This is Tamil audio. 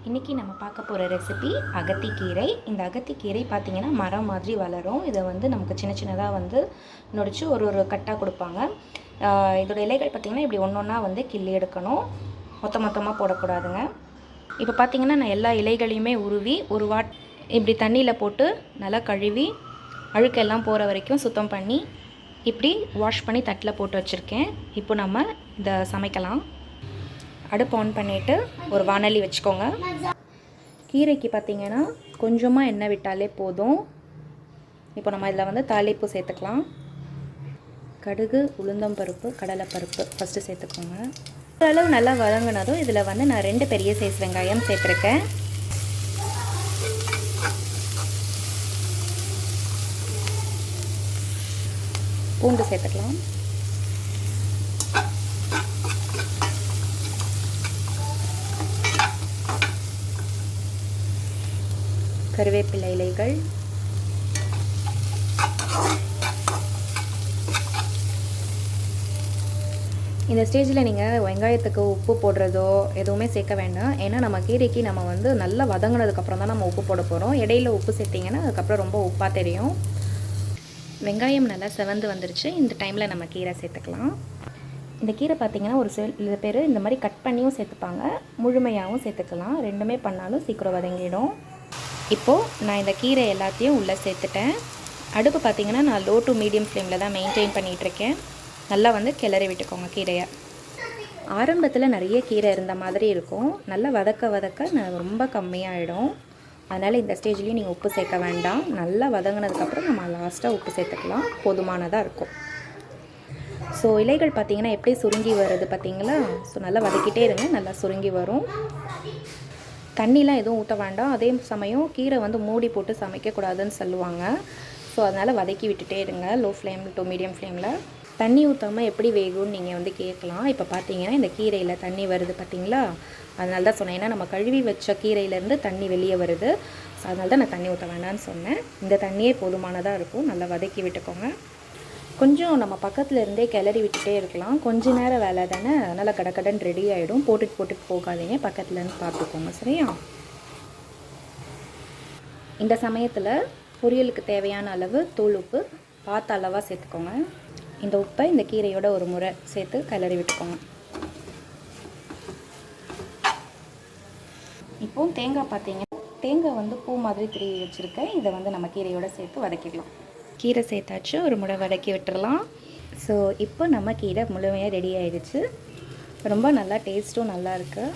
இன்றைக்கி நம்ம பார்க்க போகிற ரெசிபி அகத்திக்கீரை. இந்த அகத்திக்கீரை பார்த்திங்கன்னா மரம் மாதிரி வளரும். இதை வந்து நமக்கு சின்ன சின்னதாக வந்து நொடிச்சு ஒரு ஒரு கட்டாக கொடுப்பாங்க. இதோட இலைகள் பார்த்திங்கன்னா இப்படி ஒன்று ஒன்றா வந்து கிள்ளி எடுக்கணும், மொத்தமாக போடக்கூடாதுங்க. இப்போ பார்த்திங்கன்னா நான் எல்லா இலைகளையுமே உருவி ஒரு இப்படி தண்ணியில் போட்டு நல்லா கழுவி அழுக்கெல்லாம் போகிற வரைக்கும் சுத்தம் பண்ணி இப்படி வாஷ் பண்ணி தட்டில் போட்டு வச்சுருக்கேன். இப்போ நம்ம இதை சமைக்கலாம். அடுப்பு ஆன் பண்ணிவிட்டு ஒரு வானலி வச்சுக்கோங்க. கீரைக்கு பார்த்திங்கன்னா கொஞ்சமாக எண்ணெய் விட்டாலே போதும். இப்போ நம்ம இதில் வந்து தாளிப்பு சேர்த்துக்கலாம். கடுகு, உளுந்தம்பருப்பு, கடலைப்பருப்பு ஃபஸ்ட்டு சேர்த்துக்கோங்க. ஓரளவு நல்லா வதங்கினதும் இதில் வந்து நான் 2 பெரிய சைஸ் வெங்காயம் சேர்த்துருக்கேன். பூண்டு சேர்த்துக்கலாம். கருவேப்பிலை இலைகள், இந்த ஸ்டேஜில் நீங்கள் வெங்காயத்துக்கு உப்பு போடுறதோ எதுவுமே சேர்க்க வேண்டாம். ஏன்னா நம்ம கீரைக்கு நம்ம வந்து நல்லா வதங்கினதுக்கப்புறம் தான் நம்ம உப்பு போட போகிறோம். இடையில உப்பு சேர்த்திங்கன்னா அதுக்கப்புறம் ரொம்ப உப்பாக தெரியும். வெங்காயம் நல்லா செவந்து வந்துருச்சு. இந்த டைமில் நம்ம கீரை சேர்த்துக்கலாம். இந்த கீரை பார்த்திங்கன்னா ஒரு சில பேர் இந்த மாதிரி கட் பண்ணியும் சேர்த்துப்பாங்க, முழுமையாகவும் சேர்த்துக்கலாம். ரெண்டுமே பண்ணாலும் சீக்கிரம் வதங்கிடும். இப்போது நான் இந்த கீரை எல்லாத்தையும் உள்ளே சேர்த்துட்டேன். அடுப்பு பார்த்திங்கன்னா நான் லோ டு மீடியம் ஃப்ளேமில் தான் மெயின்டைன் பண்ணிகிட்ருக்கேன். நல்லா வந்து கிளறி விட்டுக்கோங்க கீரையை. ஆரம்பத்தில் நிறைய கீரை இருந்த மாதிரி இருக்கும். நல்லா வதக்க ரொம்ப கம்மியாகிடும். அதனால் இந்த ஸ்டேஜ்லேயும் நீங்கள் உப்பு சேர்க்க வேண்டாம். நல்லா வதங்கினதுக்கப்புறம் நம்ம லாஸ்ட்டாக உப்பு சேர்த்துக்கலாம், போதுமானதாக இருக்கும். ஸோ இலைகள் பார்த்திங்கன்னா எப்படி சுருங்கி வருது பார்த்திங்களா? ஸோ நல்லா வதக்கிட்டே இருங்க, நல்லா சுருங்கி வரும். தண்ணிலாம் எதுவும் ஊற்ற வேண்டாம். அதே சமயம் கீரை வந்து மூடி போட்டு சமைக்கக்கூடாதுன்னு சொல்லுவாங்க. ஸோ அதனால் வதக்கி விட்டுட்டே இருங்க, லோ ஃப்ளேம் டு மீடியம் ஃப்ளேமில். தண்ணி ஊற்றாமல் எப்படி வேகும்னு நீங்கள் வந்து கேட்கலாம். இப்போ பார்த்தீங்கன்னா இந்த கீரையில் தண்ணி வருது பார்த்திங்களா? அதனால தான் சொன்னேன். ஏன்னா நம்ம கழுவி வச்ச கீரையிலேருந்து தண்ணி வெளியே வருது. ஸோ அதனால தான் நான் தண்ணி ஊற்ற வேண்டாம்னு சொன்னேன். இந்த தண்ணியே போதுமானதாக இருக்கும். நல்லா வதக்கி விட்டுக்கோங்க. கொஞ்சம் நம்ம பக்கத்தில் இருந்தே கிளறி விட்டுட்டே இருக்கலாம். கொஞ்ச நேரம் வேலை தானே, நல்லா கடக்கடன் ரெடி ஆகிடும். போட்டுட்டு போகாதீங்க, பக்கத்துலேருந்து பார்த்துக்கோங்க, சரியா? இந்த சமயத்தில் பொரியலுக்கு தேவையான அளவு தூள் உப்பு பார்த்த அளவாக சேர்த்துக்கோங்க. இந்த உப்பை இந்த கீரையோட ஒரு முறை சேர்த்து கிளறி விட்டுக்கோங்க. இப்போது தேங்காய் பார்த்தீங்கன்னா தேங்காய் வந்து பூ மாதிரி திருவி வச்சுருக்கேன். இதை வந்து நம்ம கீரையோட சேர்த்து வதக்கிடலாம். கீரை சேர்த்தாச்சு, ஒரு முறை வதக்கி விட்டுறலாம். ஸோ இப்போ நம்ம கீரை முழுமையாக ரெடி ஆகிடுச்சு. ரொம்ப நல்லா டேஸ்ட்டும் நல்லா இருக்குது.